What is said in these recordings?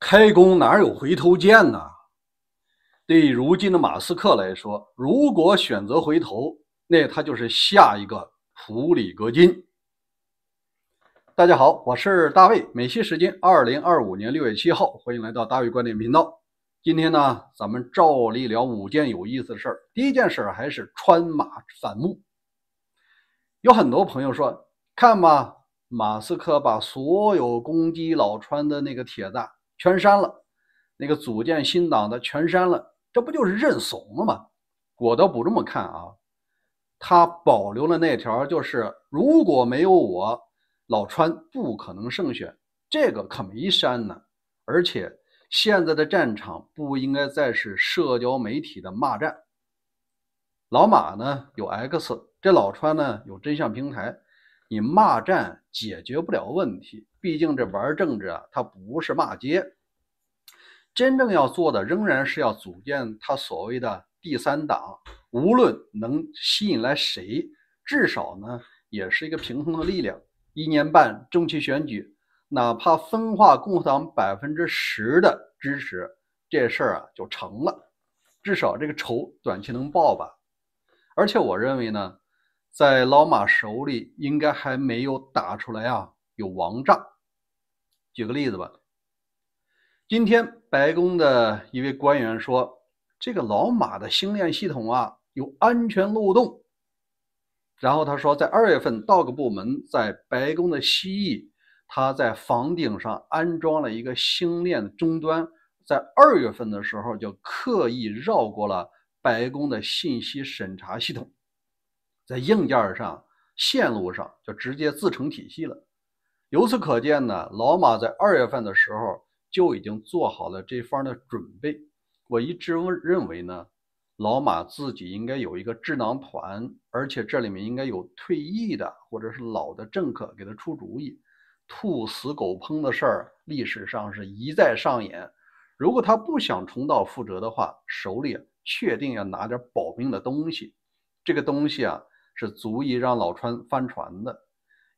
开弓哪有回头箭呢？对如今的马斯克来说，如果选择回头，那他就是下一个普里戈金。大家好，我是大卫，美西时间2025年6月7号，欢迎来到大卫观点频道。今天呢，咱们照例聊5件有意思的事儿。第一件事还是川马反目。有很多朋友说，看吧，马斯克把所有攻击老川的那个帖子全删了，那个组建新党的全删了，这不就是认怂了吗？我倒不这么看啊，他保留了那条，就是如果没有我，老川不可能胜选，这个可没删呢。而且现在的战场不应该再是社交媒体的骂战。老马呢有 X， 这老川呢有真相平台，你骂战解决不了问题，毕竟这玩政治啊，它不是骂街。真正要做的仍然是要组建他所谓的第三党，无论能吸引来谁，至少呢也是一个平衡的力量。1年半中期选举，哪怕分化共和党10%的支持，这事儿啊就成了，至少这个仇短期能报吧。而且我认为呢，在老马手里应该还没有打出来啊有王炸。举个例子吧，今天白宫的一位官员说，这个老马的星链系统啊有安全漏洞。然后他说，在2月份道格部门在白宫的西翼，他在房顶上安装了一个星链终端，在2月份的时候就刻意绕过了白宫的信息审查系统，在硬件上、线路上就直接自成体系了。由此可见呢，老马在2月份的时候就已经做好了这方的准备。我一直认为呢，老马自己应该有一个智囊团，而且这里面应该有退役的或者是老的政客给他出主意。兔死狗烹的事儿，历史上是一再上演。如果他不想重蹈覆辙的话，手里确定要拿点保命的东西。这个东西啊，是足以让老川翻船的。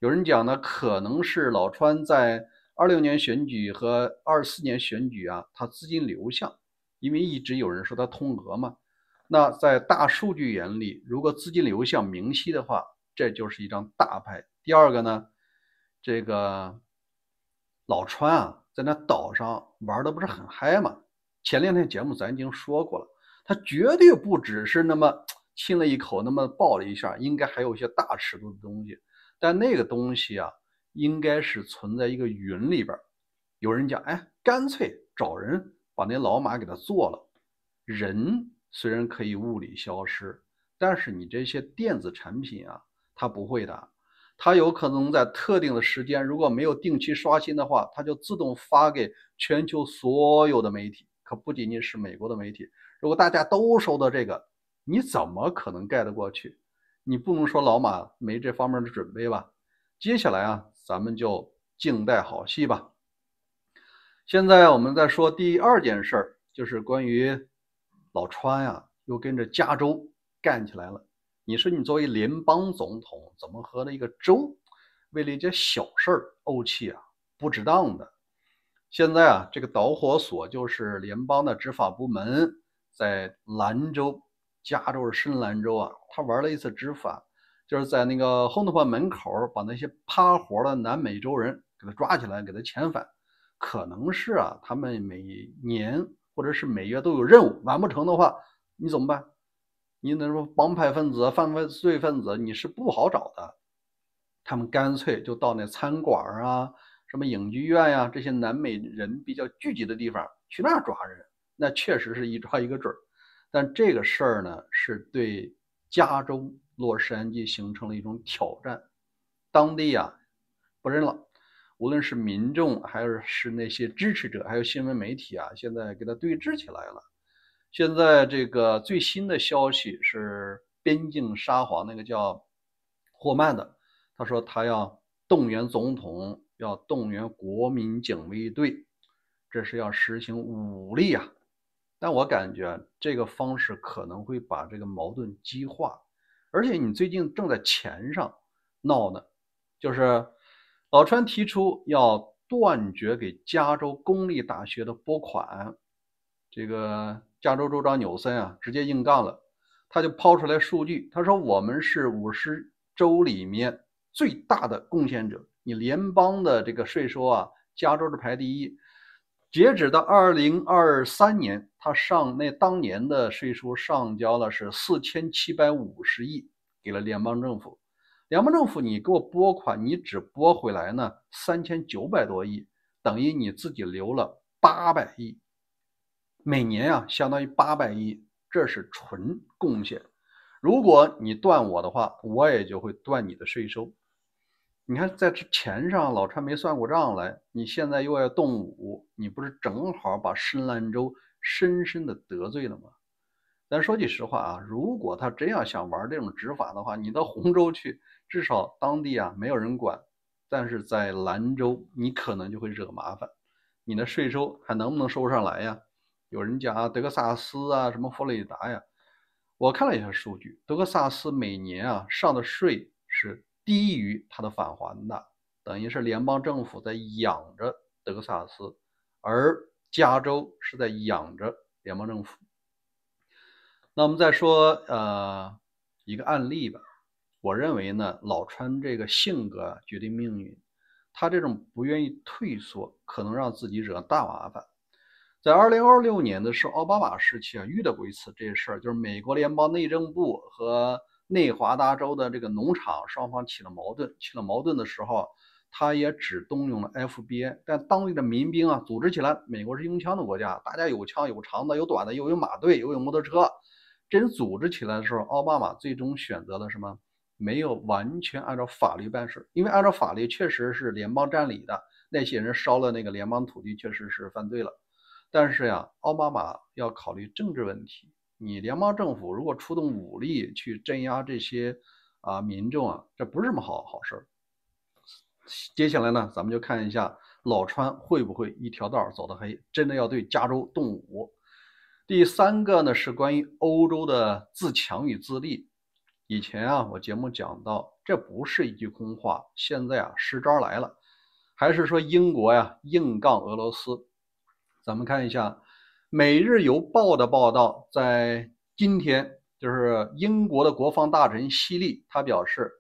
有人讲呢，可能是老川在26年选举和24年选举啊，他资金流向，因为一直有人说他通俄嘛。那在大数据眼里，如果资金流向明晰的话，这就是一张大牌。第二个呢，这个老川啊，在那岛上玩的不是很嗨嘛？前2天节目咱已经说过了，他绝对不只是那么亲了一口，那么抱了一下，应该还有一些大尺度的东西。但那个东西啊，应该是存在一个云里边。有人讲，哎，干脆找人把那老马给他做了。人虽然可以物理消失，但是你这些电子产品啊，它不会的。它有可能在特定的时间，如果没有定期刷新的话，它就自动发给全球所有的媒体，可不仅仅是美国的媒体。如果大家都收到这个，你怎么可能盖得过去？你不能说老马没这方面的准备吧？接下来啊，咱们就静待好戏吧。现在我们再说第2件事儿，就是关于老川呀，又跟着加州干起来了。你说你作为联邦总统，怎么和那个州为了一件小事儿怄气啊？不值当的。现在啊，这个导火索就是联邦的执法部门在兰州，加州是深兰州啊，他玩了一次执法，就是在那个 Home Depot 门口把那些趴活的南美洲人给他抓起来，给他遣返。可能是啊，他们每年或者是每月都有任务，完不成的话，你怎么办？你那什么帮派分子、犯罪分子，你是不好找的。他们干脆就到那餐馆啊、什么影剧院呀、这些南美人比较聚集的地方去那儿抓人，那确实是一抓一个准儿。但这个事儿呢，是对加州洛杉矶形成了一种挑战，当地啊不认了。无论是民众还是那些支持者，还有新闻媒体啊，现在给他对峙起来了。现在这个最新的消息是边境沙皇那个叫霍曼的，他说他要动员总统，要动员国民警卫队，这是要实行武力啊。但我感觉这个方式可能会把这个矛盾激化，而且你最近正在钱上闹呢，就是老川提出要断绝给加州公立大学的拨款。这个加州州长纽森啊，直接硬杠了，他就抛出来数据，他说我们是50州里面最大的贡献者，你联邦的这个税收啊，加州是排第一。截止到2023年，他当年的税收上交了是4750亿给了联邦政府。联邦政府你给我拨款，你只拨回来呢3900多亿，等于你自己留了800亿，每年啊相当于800亿，这是纯贡献。如果你断我的话，我也就会断你的税收。你看在这钱上老川没算过账来，你现在又要动武，你不是正好把深蓝州深深的得罪了吗？咱说句实话啊，如果他真要想玩这种执法的话，你到红州去，至少当地啊没有人管，但是在兰州你可能就会惹麻烦，你的税收还能不能收上来呀？有人讲啊，德克萨斯啊，什么佛罗里达呀，我看了一下数据，德克萨斯每年啊上的税是低于它的返还的，等于是联邦政府在养着德克萨斯，而加州是在养着联邦政府。那我们再说一个案例吧。我认为呢，老川这个性格决定命运，他这种不愿意退缩，可能让自己惹大麻烦。在2026年的时候，奥巴马时期啊，遇到过一次这事儿，就是美国联邦内政部和内华达州的这个农场双方起了矛盾。起了矛盾的时候，他也只动用了 FBI， 但当地的民兵啊，组织起来，美国是拥枪的国家，大家有枪有长的有短的，又有马队，又有摩托车，真组织起来的时候，奥巴马最终选择了什么？没有完全按照法律办事，因为按照法律确实是联邦占理的，那些人烧了那个联邦土地确实是犯罪了。但是呀，奥巴马要考虑政治问题，你联邦政府如果出动武力去镇压这些民众啊，这不是什么好事。接下来呢，咱们就看一下老川会不会一条道走得黑，真的要对加州动武。第三个呢是关于欧洲的自强与自立。以前啊，我节目讲到，这不是一句空话，现在啊实招来了，还是说英国呀硬杠俄罗斯。咱们看一下《每日邮报》的报道，在今天，就是英国的国防大臣希利，他表示，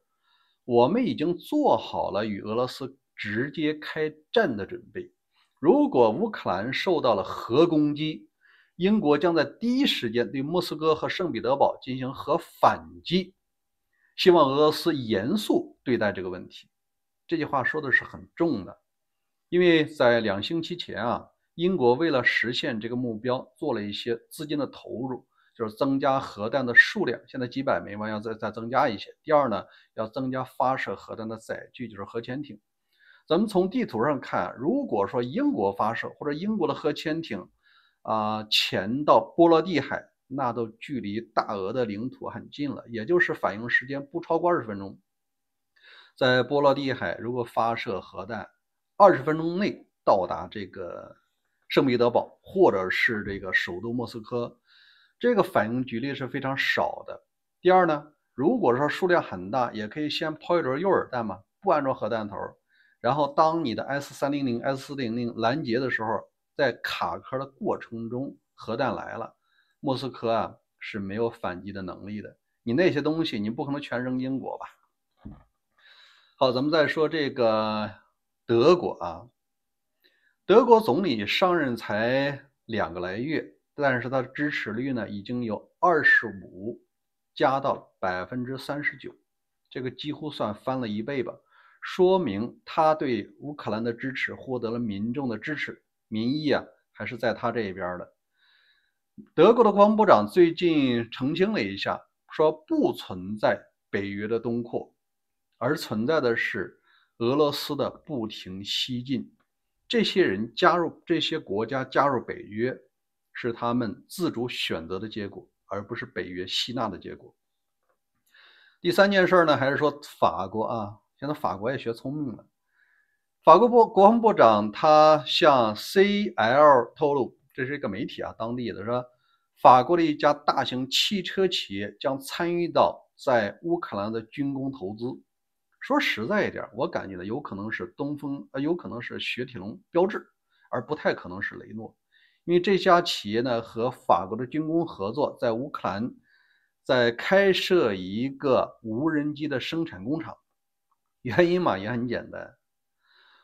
我们已经做好了与俄罗斯直接开战的准备。如果乌克兰受到了核攻击，英国将在第一时间对莫斯科和圣彼得堡进行核反击，希望俄罗斯严肃对待这个问题。这句话说的是很重的，因为在2星期前啊，英国为了实现这个目标，做了一些资金的投入，就是增加核弹的数量，现在几百枚嘛，要再增加一些。第二呢，要增加发射核弹的载具，就是核潜艇。咱们从地图上看，如果说英国发射或者英国的核潜艇潜到波罗的海，那都距离大俄的领土很近了，也就是反应时间不超过20分钟。在波罗的海如果发射核弹，20分钟内到达这个圣彼得堡或者是这个首都莫斯科，这个反应距离是非常少的。第二呢，如果说数量很大，也可以先抛一轮诱饵弹嘛，不安装核弹头，然后当你的 S300、S400拦截的时候，在卡壳的过程中，核弹来了，莫斯科啊是没有反击的能力的。你那些东西，你不可能全扔英国吧？好，咱们再说这个德国啊，德国总理上任才2个来月，但是他的支持率呢已经由25加到39%，这个几乎算翻了1倍吧，说明他对乌克兰的支持获得了民众的支持，民意啊还是在他这边的。德国的国防部长最近澄清了一下，说不存在北约的东扩，而存在的是俄罗斯的不停西进。这些国家加入北约，是他们自主选择的结果，而不是北约吸纳的结果。第三件事呢，还是说法国啊，现在法国也学聪明了。法国国防部长他向 CL 透露，这是一个媒体啊，当地的说，法国的一家大型汽车企业将参与到在乌克兰的军工投资。说实在一点，我感觉呢，有可能是有可能是雪铁龙、标致，而不太可能是雷诺。因为这家企业呢和法国的军工合作，在乌克兰在开设一个无人机的生产工厂。原因嘛也很简单，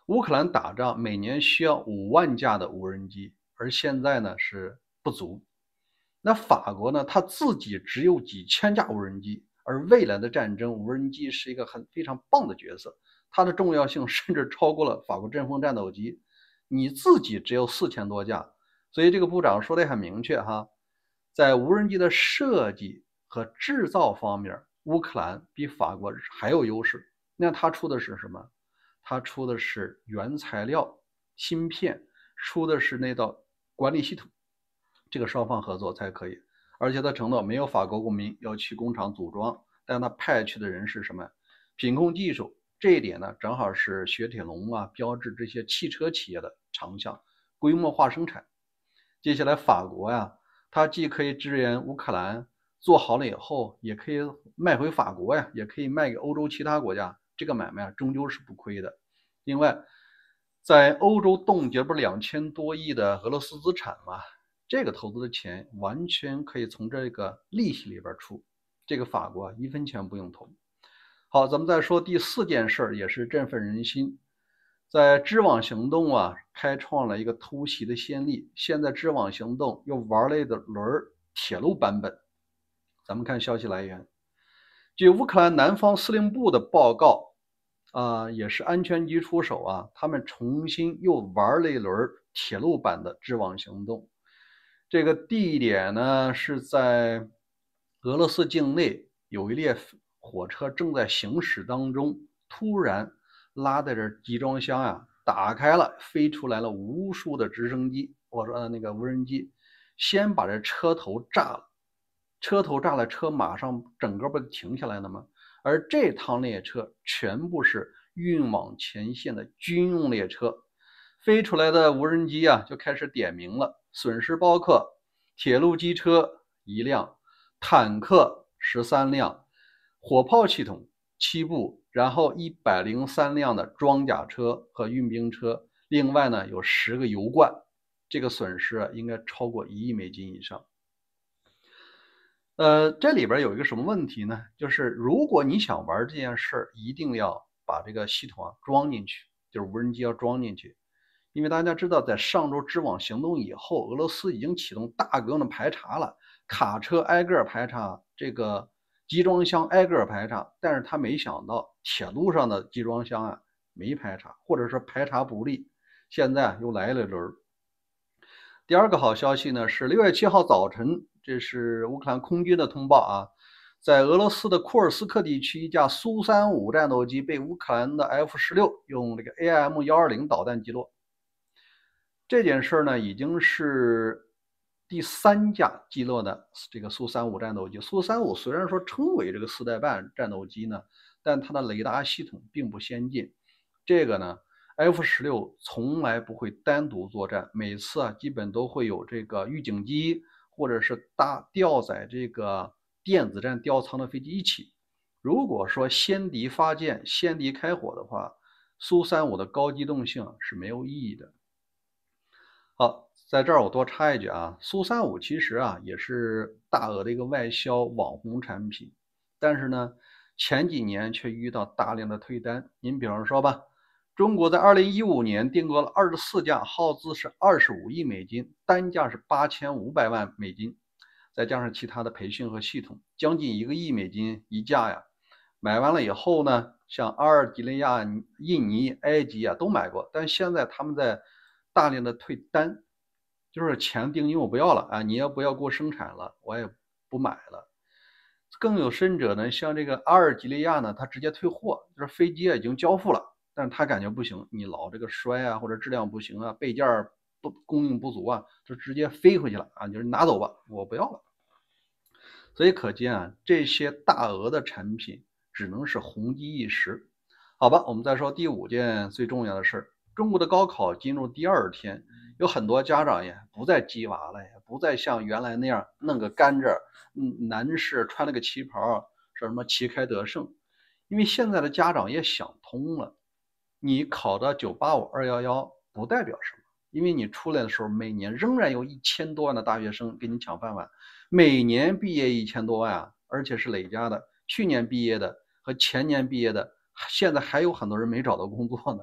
乌克兰打仗每年需要5万架的无人机，而现在呢是不足。那法国呢，它自己只有几千架无人机，而未来的战争，无人机是一个非常棒的角色，它的重要性甚至超过了法国阵风战斗机。你自己只有4000多架，所以这个部长说的很明确哈，在无人机的设计和制造方面，乌克兰比法国还有优势。那他出的是什么？他出的是原材料、芯片，出的是那套管理系统。这个双方合作才可以。而且他承诺没有法国公民要去工厂组装，但他派去的人是什么？品控技术。这一点呢，正好是雪铁龙啊、标致这些汽车企业的长项，规模化生产。接下来法国呀，它既可以支援乌克兰，做好了以后也可以卖回法国呀，也可以卖给欧洲其他国家，这个买卖啊终究是不亏的。另外，在欧洲冻结不是2000多亿的俄罗斯资产吗？这个投资的钱完全可以从这个利息里边出，这个法国1分钱不用投。好，咱们再说第4件事，也是振奋人心。在织网行动啊，开创了一个突袭的先例。现在织网行动又玩了一轮铁路版本。咱们看消息来源，据乌克兰南方司令部的报告也是安全局出手啊，他们重新又玩了一轮铁路版的织网行动。这个地点呢是在俄罗斯境内，有一列火车正在行驶当中，突然拉在这集装箱啊打开了，飞出来了无数的直升机，我说那个无人机，先把这车头炸了，车马上整个不停下来了吗？而这趟列车全部是运往前线的军用列车。飞出来的无人机啊就开始点名了，损失包括铁路机车1辆，坦克13辆，火炮系统7部，然后103辆的装甲车和运兵车，另外呢有10个油罐，这个损失应该超过1亿美金以上。这里边有一个什么问题呢？就是如果你想玩这件事，一定要把这个系统装进去，就是无人机要装进去。因为大家知道，在上周织网行动以后，俄罗斯已经启动大规模的排查了，卡车挨个排查，这个集装箱挨个排查，但是他没想到铁路上的集装箱没排查，或者说排查不力，现在又来了一轮。第二个好消息呢是6月7号早晨，这是乌克兰空军的通报在俄罗斯的库尔斯克地区，一架苏35战斗机被乌克兰的 F-16用这个 AIM-120导弹击落。这件事呢，已经是第3架击落的这个苏35战斗机。苏35虽然说称为这个4代半战斗机呢，但它的雷达系统并不先进。这个呢 ，F-16从来不会单独作战，每次基本都会有这个预警机或者是吊载这个电子战吊舱的飞机一起。如果说先敌发箭、先敌开火的话，苏35的高机动性是没有意义的。好，在这儿我多插一句苏35其实也是大俄的一个外销网红产品，但是呢，前几年却遇到大量的退单。您比方说吧，中国在2015年订购了24架，耗资是25亿美金，单价是8500万美金，再加上其他的培训和系统，将近1个亿美金一架呀。买完了以后呢，像阿尔及利亚、印尼、埃及都买过，但现在他们在大量的退单，就是钱定金我不要了你要不要给我生产了，我也不买了。更有甚者呢，像这个阿尔及利亚呢，他直接退货，就是飞机已经交付了，但是他感觉不行，你老这个摔或者质量不行备件供应不足就直接飞回去了就是拿走吧，我不要了。所以可见这些大额的产品只能是红极一时。好吧，我们再说第5件最重要的事。中国的高考进入第2天，有很多家长也不再鸡娃了，也不再像原来那样弄个甘蔗，男士穿了个旗袍，说什么旗开得胜。因为现在的家长也想通了，你考的985、211不代表什么，因为你出来的时候，每年仍然有1000多万的大学生给你抢饭碗，每年毕业1000多万啊，而且是累加的，去年毕业的和前年毕业的，现在还有很多人没找到工作呢。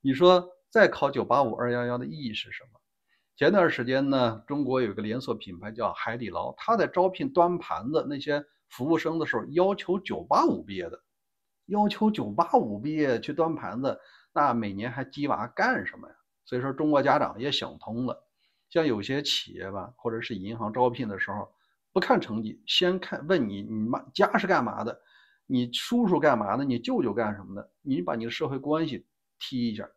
你说再考985、211的意义是什么？前段时间呢，中国有一个连锁品牌叫海底捞，他在招聘端盘子那些服务生的时候，要求985毕业的，要求985毕业去端盘子，那每年还鸡娃干什么呀？所以说，中国家长也想通了，像有些企业吧，或者是银行招聘的时候，不看成绩，先问你妈家是干嘛的，你叔叔干嘛的，你舅舅干什么的，你把你的社会关系提一下。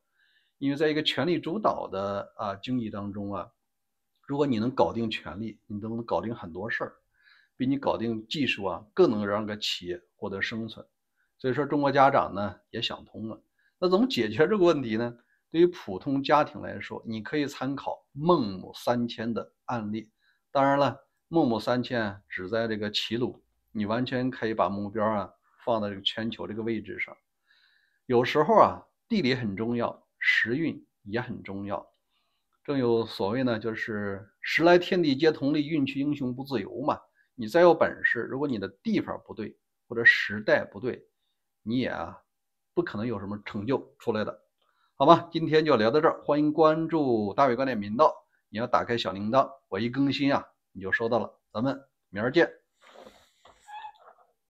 因为在一个权力主导的经济当中啊，如果你能搞定权力，你都能搞定很多事儿，比你搞定技术啊更能让个企业获得生存。所以说，中国家长呢也想通了。那怎么解决这个问题呢？对于普通家庭来说，你可以参考孟母三迁的案例。当然了，孟母三迁只在这个齐鲁，你完全可以把目标放在这个全球这个位置上。有时候地理很重要，时运也很重要。正有所谓呢，就是时来天地皆同力，运去英雄不自由嘛。你再有本事，如果你的地方不对，或者时代不对，你也不可能有什么成就出来的。好吧，今天就聊到这儿，欢迎关注大伟观点频道，你要打开小铃铛，我一更新你就收到了。咱们明儿见。